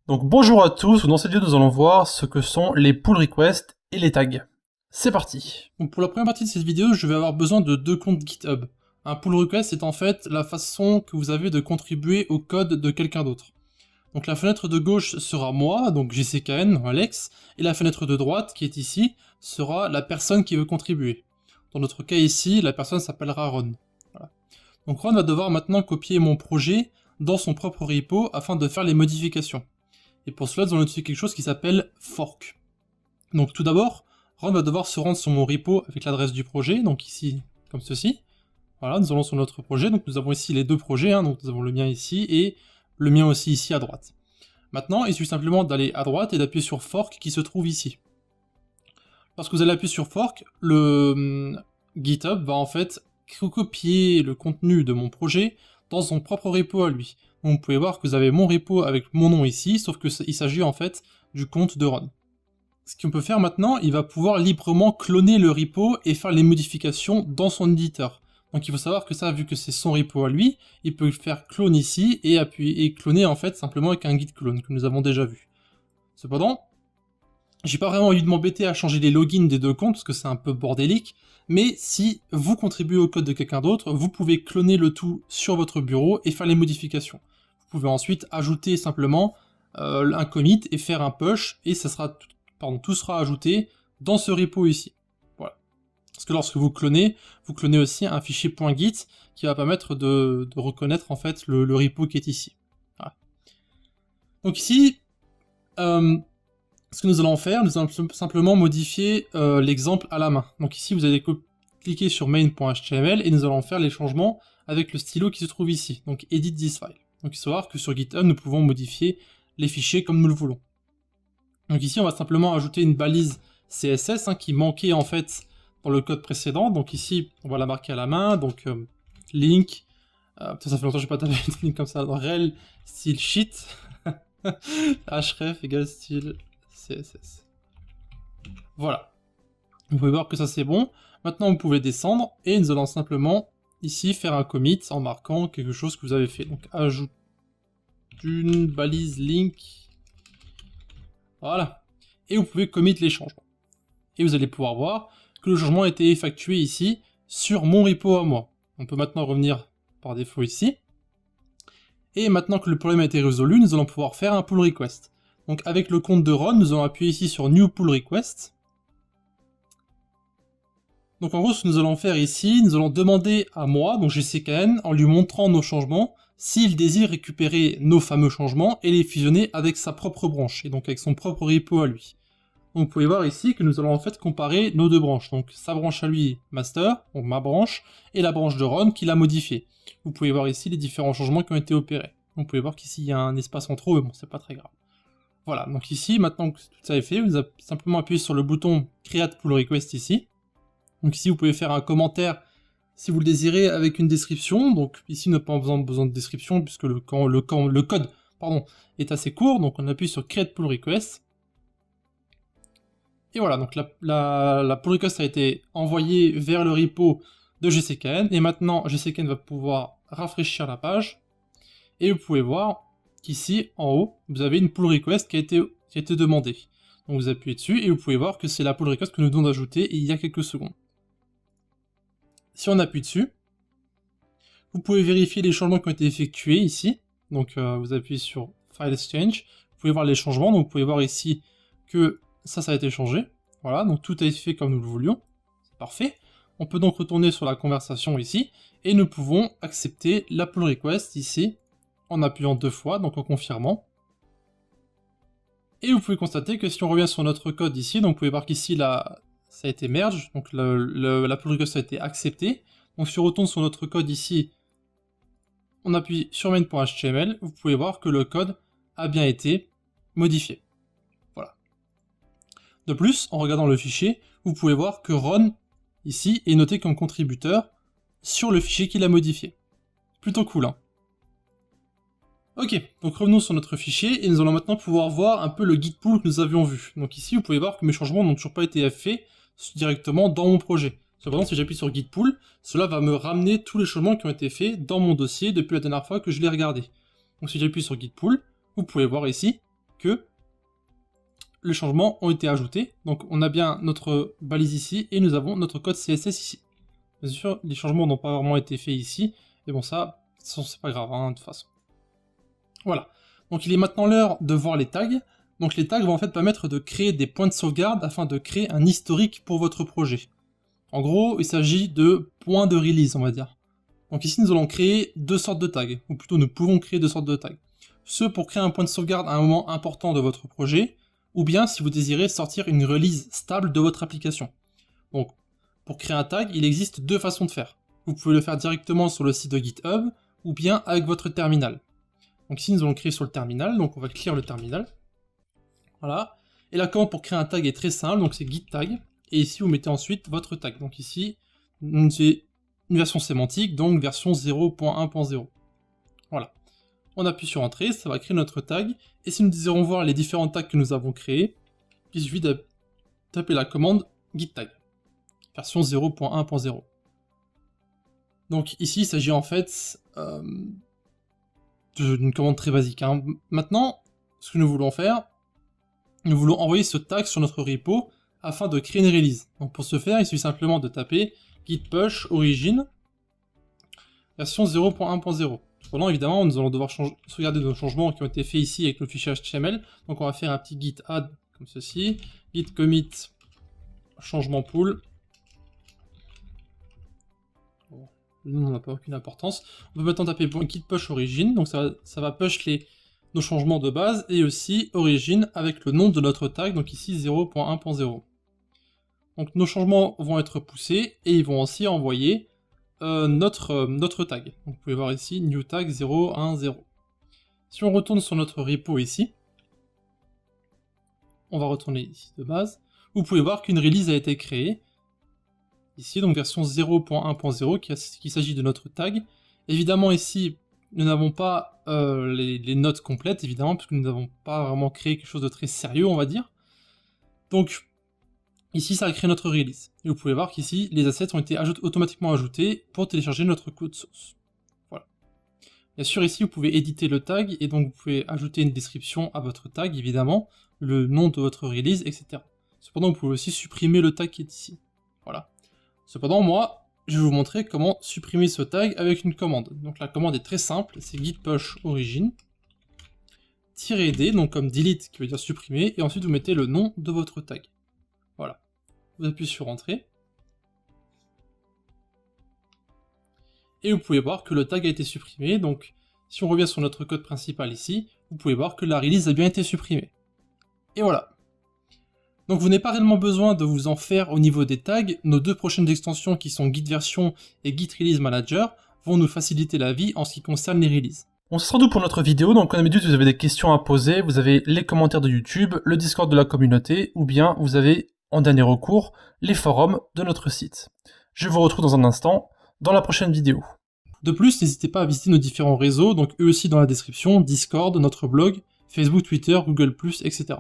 Donc bonjour à tous, dans cette vidéo nous allons voir ce que sont les pull requests et les tags. C'est parti. Donc pour la première partie de cette vidéo, je vais avoir besoin de deux comptes GitHub. Un pull request est en fait la façon que vous avez de contribuer au code de quelqu'un d'autre. Donc la fenêtre de gauche sera moi, donc GCKN, Alex, et la fenêtre de droite, qui est ici, sera la personne qui veut contribuer. Dans notre cas ici, la personne s'appellera Ron. Voilà. Donc Ron va devoir maintenant copier mon projet dans son propre repo afin de faire les modifications. Et pour cela, nous allons utiliser quelque chose qui s'appelle fork. Donc tout d'abord, Ron va devoir se rendre sur mon repo avec l'adresse du projet, donc ici, comme ceci. Voilà, nous allons sur notre projet, donc nous avons ici les deux projets, donc nous avons le mien ici et le mien aussi ici à droite. Maintenant, il suffit simplement d'aller à droite et d'appuyer sur fork qui se trouve ici. Lorsque vous allez appuyer sur fork, le GitHub va en fait copier le contenu de mon projet dans son propre repo à lui. Donc vous pouvez voir que vous avez mon repo avec mon nom ici, sauf qu'il s'agit en fait du compte de Ron. Ce qu'on peut faire maintenant, il va pouvoir librement cloner le repo et faire les modifications dans son éditeur. Donc il faut savoir que ça, vu que c'est son repo à lui, il peut faire clone ici et appuyer et cloner en fait simplement avec un git clone que nous avons déjà vu. Cependant, j'ai pas vraiment envie de m'embêter à changer les logins des deux comptes parce que c'est un peu bordélique, mais si vous contribuez au code de quelqu'un d'autre, vous pouvez cloner le tout sur votre bureau et faire les modifications. Vous pouvez ensuite ajouter simplement un commit et faire un push et ça sera, tout sera ajouté dans ce repo ici. Voilà. Parce que lorsque vous clonez aussi un fichier .git qui va permettre de reconnaître en fait le repo qui est ici. Voilà. Donc ici, ce que nous allons faire, nous allons simplement modifier l'exemple à la main. Donc ici, vous allez cliquer sur main.html et nous allons faire les changements avec le stylo qui se trouve ici, donc edit this file. Donc il faut savoir que sur GitHub, nous pouvons modifier les fichiers comme nous le voulons. Donc ici, on va simplement ajouter une balise CSS qui manquait en fait dans le code précédent. Donc ici, on va la marquer à la main, donc link, ça fait longtemps que je n'ai pas tapé une ligne comme ça, rel style sheet, href égale style CSS. Voilà. Vous pouvez voir que ça c'est bon. Maintenant vous pouvez descendre et nous allons simplement ici faire un commit en marquant quelque chose que vous avez fait. Donc ajoute une balise link. Voilà. Et vous pouvez commit les changements. Et vous allez pouvoir voir que le changement a été effectué ici sur mon repo à moi. On peut maintenant revenir par défaut ici. Et maintenant que le problème a été résolu, nous allons pouvoir faire un pull request. Donc avec le compte de Ron, nous allons appuyer ici sur New Pull Request. Donc en gros, ce que nous allons faire ici, nous allons demander à moi, donc GCKN, en lui montrant nos changements, s'il désire récupérer nos fameux changements et les fusionner avec sa propre branche, et donc avec son propre repo à lui. Donc vous pouvez voir ici que nous allons en fait comparer nos deux branches, donc sa branche à lui, master, donc ma branche, et la branche de Ron qui l'a modifiée. Vous pouvez voir ici les différents changements qui ont été opérés. Donc vous pouvez voir qu'ici il y a un espace en trop, mais bon, c'est pas très grave. Voilà, donc ici, maintenant que tout ça est fait, vous avez simplement appuyé sur le bouton Create Pull Request ici. Donc ici, vous pouvez faire un commentaire si vous le désirez avec une description. Donc ici, nous n'avons pas besoin de description puisque le code est assez court. Donc on appuie sur Create Pull Request. Et voilà, donc la pull request a été envoyée vers le repo de GCKN. Et maintenant, GCKN va pouvoir rafraîchir la page. Et vous pouvez voir qu'ici, en haut, vous avez une pull request qui a été demandée. Donc vous appuyez dessus et vous pouvez voir que c'est la pull request que nous venons d'ajouter il y a quelques secondes. Si on appuie dessus, vous pouvez vérifier les changements qui ont été effectués ici. Donc vous appuyez sur File Exchange, vous pouvez voir les changements, donc vous pouvez voir ici que ça a été changé. Voilà, donc tout a été fait comme nous le voulions. C'est parfait. On peut donc retourner sur la conversation ici, et nous pouvons accepter la pull request ici, en appuyant 2 fois, donc en confirmant. Et vous pouvez constater que si on revient sur notre code ici, donc vous pouvez voir qu'ici ça a été merge, donc la pull request a été acceptée. Donc si on retourne sur notre code ici, on appuie sur main.html, vous pouvez voir que le code a bien été modifié. Voilà. De plus, en regardant le fichier, vous pouvez voir que Ron, ici, est noté comme contributeur sur le fichier qu'il a modifié. Plutôt cool, hein. Ok, donc revenons sur notre fichier et nous allons maintenant pouvoir voir un peu le git pull que nous avions vu. Donc ici, vous pouvez voir que mes changements n'ont toujours pas été faits directement dans mon projet. Cependant, si j'appuie sur git pull, cela va me ramener tous les changements qui ont été faits dans mon dossier depuis la dernière fois que je l'ai regardé. Donc si j'appuie sur git pull, vous pouvez voir ici que les changements ont été ajoutés. Donc on a bien notre balise ici et nous avons notre code CSS ici. Bien sûr, les changements n'ont pas vraiment été faits ici, mais bon ça c'est pas grave hein, de toute façon. Voilà, donc il est maintenant l'heure de voir les tags. Donc les tags vont en fait permettre de créer des points de sauvegarde afin de créer un historique pour votre projet. En gros, il s'agit de points de release, on va dire. Donc ici nous allons créer deux sortes de tags, ou plutôt nous pouvons créer deux sortes de tags. Ceux pour créer un point de sauvegarde à un moment important de votre projet, ou bien si vous désirez sortir une release stable de votre application. Donc pour créer un tag, il existe deux façons de faire. Vous pouvez le faire directement sur le site de GitHub, ou bien avec votre terminal. Donc ici nous allons créer sur le terminal, donc on va clear le terminal. Voilà. Et la commande pour créer un tag est très simple, donc c'est git tag. Et ici vous mettez ensuite votre tag. Donc ici, c'est une version sémantique, donc version 0.1.0. Voilà. On appuie sur Entrée, ça va créer notre tag. Et si nous désirons voir les différents tags que nous avons créés, il suffit de taper la commande git tag. Version 0.1.0. Donc ici, il s'agit en fait d'une commande très basique. Hein. Maintenant, ce que nous voulons faire, nous voulons envoyer ce tag sur notre repo afin de créer une release. Donc pour ce faire, il suffit simplement de taper git push origin version 0.1.0. Cependant, évidemment, nous allons devoir sauvegarder nos changements qui ont été faits ici avec le fichier HTML. Donc on va faire un petit git add comme ceci, git commit changement pool. Bon, le nom n'a pas aucune importance. On peut maintenant taper git push origin, donc ça va push nos changements de base, et aussi origin avec le nom de notre tag, donc ici 0.1.0. Donc nos changements vont être poussés, et ils vont aussi envoyer notre tag. Donc, vous pouvez voir ici, new tag 0.1.0. Si on retourne sur notre repo ici, on va retourner ici de base, vous pouvez voir qu'une release a été créée, ici, donc version 0.1.0, qu'il s'agit de notre tag. Évidemment ici, nous n'avons pas les notes complètes, évidemment, parce que nous n'avons pas vraiment créé quelque chose de très sérieux, on va dire. Donc, ici, ça a créé notre release. Et vous pouvez voir qu'ici, les assets ont été automatiquement ajoutés pour télécharger notre code source. Voilà. Bien sûr, ici, vous pouvez éditer le tag, et donc vous pouvez ajouter une description à votre tag, évidemment, le nom de votre release, etc. Cependant, vous pouvez aussi supprimer le tag qui est ici. Voilà. Cependant, moi, je vais vous montrer comment supprimer ce tag avec une commande. Donc la commande est très simple, c'est git push origin -d, donc comme delete qui veut dire supprimer, et ensuite vous mettez le nom de votre tag. Voilà. Vous appuyez sur Entrée. Et vous pouvez voir que le tag a été supprimé, donc si on revient sur notre code principal ici, vous pouvez voir que la release a bien été supprimée. Et voilà. Donc vous n'avez pas réellement besoin de vous en faire au niveau des tags, nos deux prochaines extensions qui sont Git Version et Git Release Manager vont nous faciliter la vie en ce qui concerne les releases. On se sera tout pour notre vidéo, donc comme d'habitude si vous avez des questions à poser, vous avez les commentaires de YouTube, le Discord de la communauté, ou bien vous avez en dernier recours les forums de notre site. Je vous retrouve dans un instant dans la prochaine vidéo. De plus, n'hésitez pas à visiter nos différents réseaux, donc eux aussi dans la description, Discord, notre blog, Facebook, Twitter, Google+, etc.